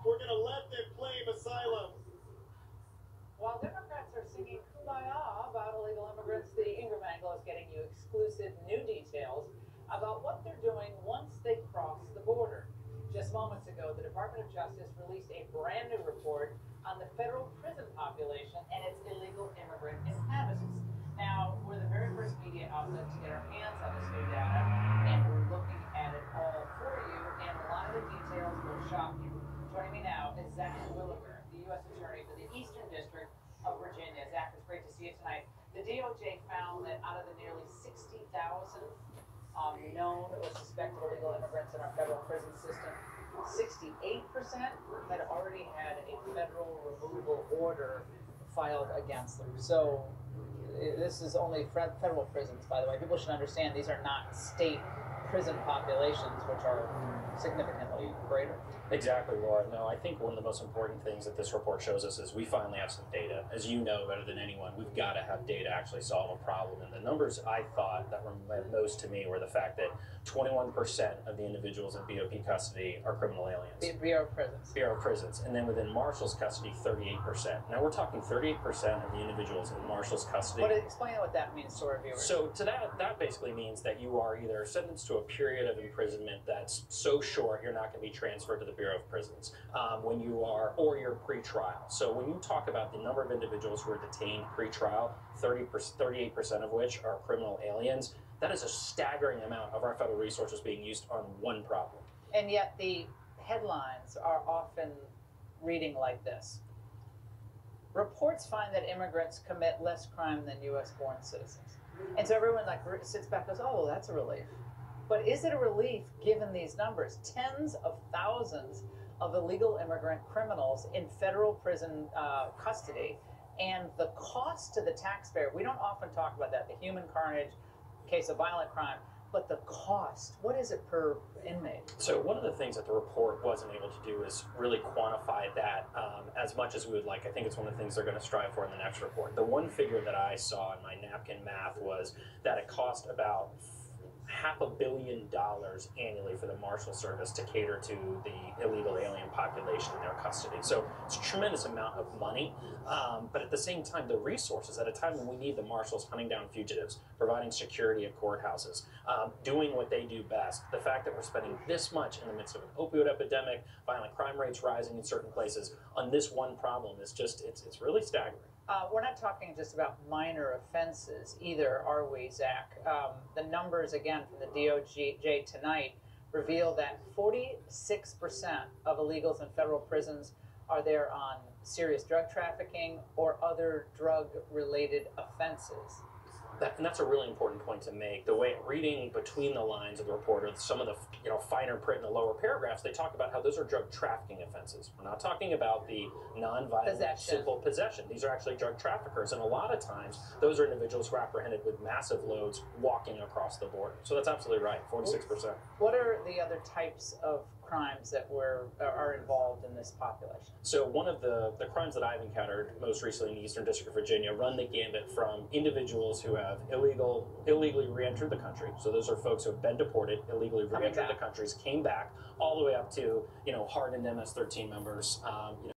We're going to let them claim asylum. While Democrats are singing kumbaya about illegal immigrants, the Ingram Angle is getting you exclusive new details about what they're doing once they cross the border. Just moments ago, the Department of Justice released a brand new report on the federal prison population and its illegal immigrant inhabitants. Now, we're the very first media outlet to get our hands on this new data, and we're looking at it all for you, and a lot of the details will shock you. Joining me now is Zach Williger, the U.S. Attorney for the Eastern District of Virginia. Zach, it's great to see you tonight. The DOJ found that out of the nearly 60,000 known or suspected illegal immigrants in our federal prison system, 68% had already had a federal removal order filed against them. So this is only federal prisons, by the way. People should understand these are not state prison populations, which are significantly greater. Exactly, Laura. No, I think one of the most important things that this report shows us is we finally have some data. As you know better than anyone, we've got to have data actually solve a problem. And the numbers I thought that were most to me were the fact that 21% of the individuals in BOP custody are criminal aliens. The Bureau of Prisons. Bureau of Prisons. And then within Marshall's custody, 38%. Now we're talking 38% of the individuals in Marshall's custody. Explain what that means to our viewers. So to that basically means that you are either sentenced to a period of imprisonment that's so short you're not going to be transferred to the Bureau of Prisons or you're pre-trial. So when you talk about the number of individuals who are detained pre-trial, 38% of which are criminal aliens, that is a staggering amount of our federal resources being used on one problem. And yet the headlines are often reading like this. Reports find that immigrants commit less crime than U.S.-born citizens. And so everyone sits back and goes, oh, well, that's a relief. But is it a relief given these numbers? Tens of thousands of illegal immigrant criminals in federal prison custody, and the cost to the taxpayer, we don't often talk about that, the human carnage, case of violent crime, but the cost, what is it per inmate? So one of the things that the report wasn't able to do is really quantify that as much as we would like. I think it's one of the things they're going to strive for in the next report. The one figure that I saw in my napkin math was that it cost about $500 million annually for the Marshal Service to cater to the illegal alien population in their custody. So it's a tremendous amount of money, but at the same time, the resources at a time when we need the Marshals hunting down fugitives, providing security at courthouses, doing what they do best. The fact that we're spending this much in the midst of an opioid epidemic, violent crime rates rising in certain places on this one problem is just, it's really staggering. We're not talking just about minor offenses either, are we, Zach? The numbers, again, from the DOJ tonight reveal that 46% of illegals in federal prisons are there on serious drug trafficking or other drug-related offenses. And that's a really important point to make. The way reading between the lines of the report, or some of the finer print in the lower paragraphs, they talk about how those are drug trafficking offenses. We're not talking about the non-violent, simple possession. These are actually drug traffickers, and a lot of times those are individuals who are apprehended with massive loads walking across the border. So that's absolutely right, 46%. What are the other types of crimes that are involved in this population? So one of the crimes that I've encountered most recently in the Eastern District of Virginia run the gambit from individuals who have illegally re-entered the country. So those are folks who have been deported, illegally re-entered the countries, came back, all the way up to hardened MS-13 members,